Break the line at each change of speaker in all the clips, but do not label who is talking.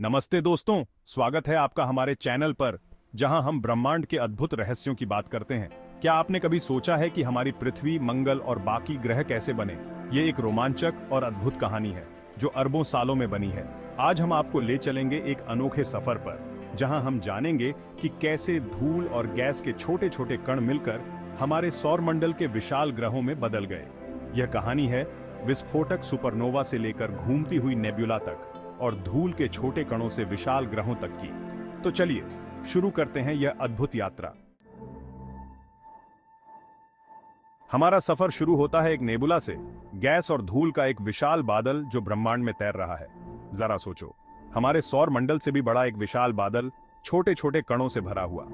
नमस्ते दोस्तों, स्वागत है आपका हमारे चैनल पर जहां हम ब्रह्मांड के अद्भुत रहस्यों की बात करते हैं। क्या आपने कभी सोचा है कि हमारी पृथ्वी, मंगल और बाकी ग्रह कैसे बने? ये एक रोमांचक और अद्भुत कहानी है जो अरबों सालों में बनी है। आज हम आपको ले चलेंगे एक अनोखे सफर पर जहां हम जानेंगे कि कैसे धूल और गैस के छोटे छोटे कण मिलकर हमारे सौरमंडल के विशाल ग्रहों में बदल गए। यह कहानी है विस्फोटक सुपरनोवा से लेकर घूमती हुई नेब्युला तक और धूल के छोटे कणों से विशाल ग्रहों तक की। तो चलिए शुरू करते हैं यह अद्भुत यात्रा। हमारा सफर शुरू होता है एक नेबुला से, गैस और धूल का एक विशाल बादल जो ब्रह्मांड में तैर रहा है। जरा सोचो, हमारे सौर मंडल से भी बड़ा एक विशाल बादल छोटे छोटे कणों से भरा हुआ।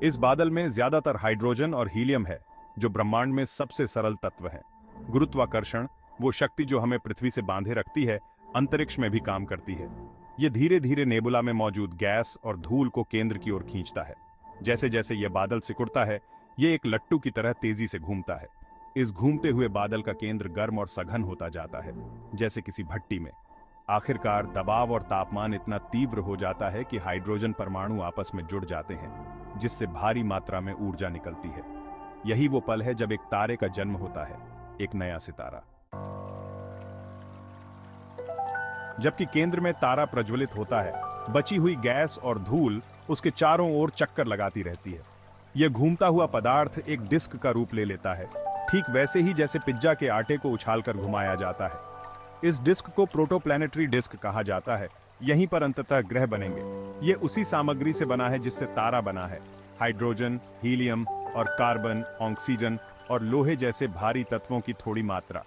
इस बादल में ज्यादातर हाइड्रोजन और हीलियम है जो ब्रह्मांड में सबसे सरल तत्व है। गुरुत्वाकर्षण, वो शक्ति जो हमें पृथ्वी से बांधे रखती है, अंतरिक्ष में भी काम करती है। यह धीरे धीरे नेबुला में मौजूद गैस और धूल को केंद्र की ओर खींचता है। जैसे जैसे यह बादल सिकुड़ता है, यह एक लट्टू की तरह तेजी से घूमता है। इस घूमते हुए बादल का केंद्र गर्म और सघन होता जाता है, जैसे किसी भट्टी में। आखिरकार दबाव और तापमान इतना तीव्र हो जाता है कि हाइड्रोजन परमाणु आपस में जुड़ जाते हैं, जिससे भारी मात्रा में ऊर्जा निकलती है। यही वो पल है जब एक तारे का जन्म होता है, एक नया सितारा। जबकि केंद्र में तारा प्रज्वलित होता है, बची हुई गैस और धूल उसके चारों ओर चक्कर लगाती रहती है। यह घूमता हुआ पदार्थ एक डिस्क का रूप ले लेता है, ठीक वैसे ही जैसे पिज्जा के आटे को उछालकर घुमाया जाता है। इस डिस्क को प्रोटोप्लैनेटरी डिस्क कहा जाता है। यहीं पर अंततः ग्रह बनेंगे। यह उसी सामग्री से बना है जिससे तारा बना है। हाइड्रोजन, हीलियम और कार्बन, ऑक्सीजन और लोहे जैसे भारी तत्वों की थोड़ी मात्रा।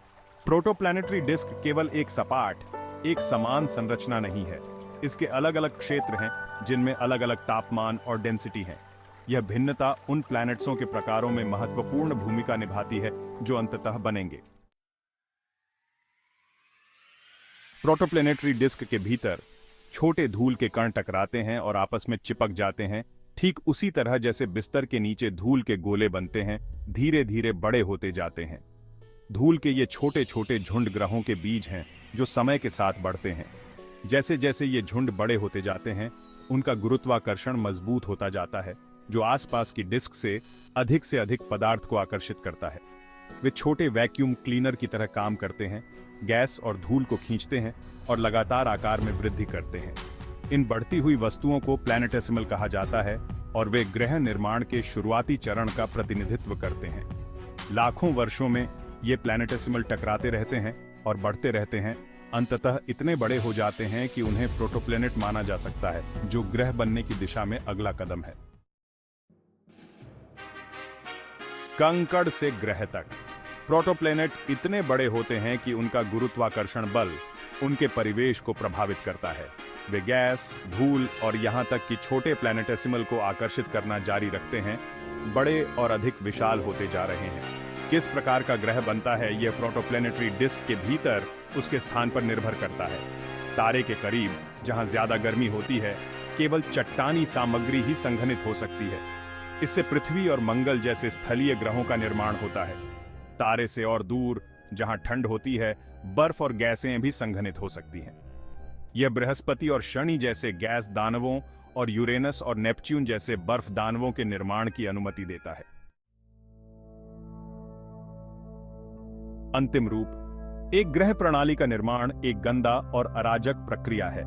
प्रोटोप्लैनेटरी डिस्क केवल एक सपाट, एक समान संरचना नहीं है। इसके अलग अलग क्षेत्र हैं जिनमें अलग अलग तापमान और डेंसिटी है। यह भिन्नता उन प्लैनेट्सों के प्रकारों में महत्वपूर्ण भूमिका निभाती है जो अंततः बनेंगे। प्रोटोप्लैनेटरी डिस्क के भीतर छोटे धूल के कण टकराते हैं और आपस में चिपक जाते हैं, ठीक उसी तरह जैसे बिस्तर के नीचे धूल के गोले बनते हैं, धीरे धीरे बड़े होते जाते हैं। धूल के ये छोटे छोटे झुंड ग्रहों के बीज हैं जो समय के साथ बढ़ते हैं। जैसे जैसे ये झुंड बड़े होते जाते हैं, उनका गुरुत्वाकर्षण मजबूत होता जाता है, जो आसपास की डिस्क से अधिक पदार्थ को आकर्षित करता है। वे छोटे वैक्यूम क्लीनर की तरह काम करते हैं, गैस और धूल को खींचते हैं और लगातार आकार में वृद्धि करते हैं। इन बढ़ती हुई वस्तुओं को प्लैनेटेसिमल कहा जाता है और वे ग्रह निर्माण के शुरुआती चरण का प्रतिनिधित्व करते हैं। लाखों वर्षों में ये प्लैनेटेसिमल टकराते रहते हैं और बढ़ते रहते हैं, अंततः इतने बड़े हो जाते हैं कि उन्हें प्रोटोप्लैनेट माना जा सकता है, जो ग्रह बनने की दिशा में अगला कदम है। कंकड़ से ग्रह तक प्रोटोप्लैनेट इतने बड़े होते हैं कि उनका गुरुत्वाकर्षण बल उनके परिवेश को प्रभावित करता है। वे गैस, धूल और यहां तक कि छोटे प्लैनेटेसिमल को आकर्षित करना जारी रखते हैं, बड़े और अधिक विशाल होते जा रहे हैं। किस प्रकार का ग्रह बनता है, यह प्रोटोप्लैनेटरी डिस्क के भीतर उसके स्थान पर निर्भर करता है। तारे के करीब, जहां ज्यादा गर्मी होती है, केवल चट्टानी सामग्री ही संघनित हो सकती है। इससे पृथ्वी और मंगल जैसे स्थलीय ग्रहों का निर्माण होता है। तारे से और दूर, जहां ठंड होती है, बर्फ और गैसें भी संघनित हो सकती हैं। यह बृहस्पति और शनि जैसे गैस दानवों और यूरेनस और नेपच्यून जैसे बर्फ दानवों के निर्माण की अनुमति देता है। अंतिम रूप, एक ग्रह प्रणाली का निर्माण एक गंदा और अराजक प्रक्रिया है।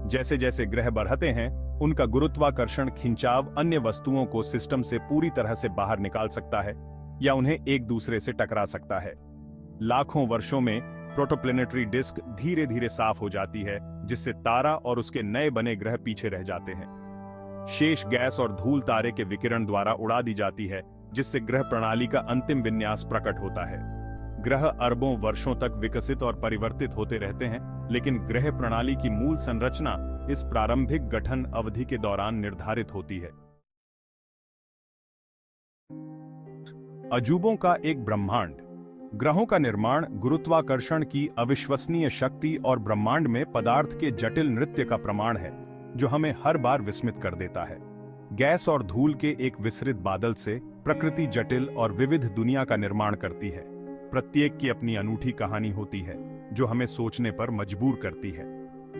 जैसे जैसे ग्रह बढ़ते हैं, उनका गुरुत्वाकर्षण खिंचाव अन्य वस्तुओं को सिस्टम से पूरी तरह से बाहर निकाल सकता है या उन्हें एक दूसरे से टकरा सकता है। लाखों वर्षों में प्रोटोप्लैनेटरी डिस्क धीरे धीरे साफ हो जाती है, जिससे तारा और उसके नए बने ग्रह पीछे रह जाते हैं। शेष गैस और धूल तारे के विकिरण द्वारा उड़ा दी जाती है, जिससे ग्रह प्रणाली का अंतिम विन्यास प्रकट होता है। ग्रह अरबों वर्षों तक विकसित और परिवर्तित होते रहते हैं, लेकिन ग्रह प्रणाली की मूल संरचना इस प्रारंभिक गठन अवधि के दौरान निर्धारित होती है। अजूबों का एक ब्रह्मांड। ग्रहों का निर्माण गुरुत्वाकर्षण की अविश्वसनीय शक्ति और ब्रह्मांड में पदार्थ के जटिल नृत्य का प्रमाण है, जो हमें हर बार विस्मित कर देता है। गैस और धूल के एक विसरित बादल से प्रकृति जटिल और विविध दुनिया का निर्माण करती है। प्रत्येक की अपनी अनूठी कहानी होती है, जो हमें सोचने पर मजबूर करती है।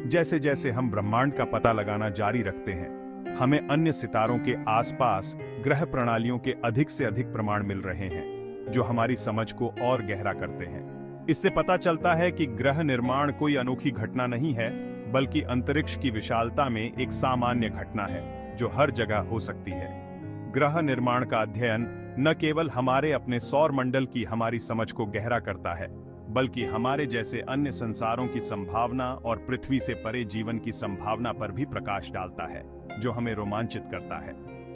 जैसे जैसे हम ब्रह्मांड का पता लगाना जारी रखते हैं, हमें अन्य सितारों के आसपास ग्रह प्रणालियों के अधिक से अधिक प्रमाण मिल रहे हैं, जो हमारी समझ को और गहरा करते हैं। इससे पता चलता है कि ग्रह निर्माण कोई अनोखी घटना नहीं है, बल्कि अंतरिक्ष की विशालता में एक सामान्य घटना है जो हर जगह हो सकती है। ग्रह निर्माण का अध्ययन न केवल हमारे अपने सौर मंडल की हमारी समझ को गहरा करता है, बल्कि हमारे जैसे अन्य संसारों की संभावना और पृथ्वी से परे जीवन की संभावना पर भी प्रकाश डालता है, जो हमें रोमांचित करता है।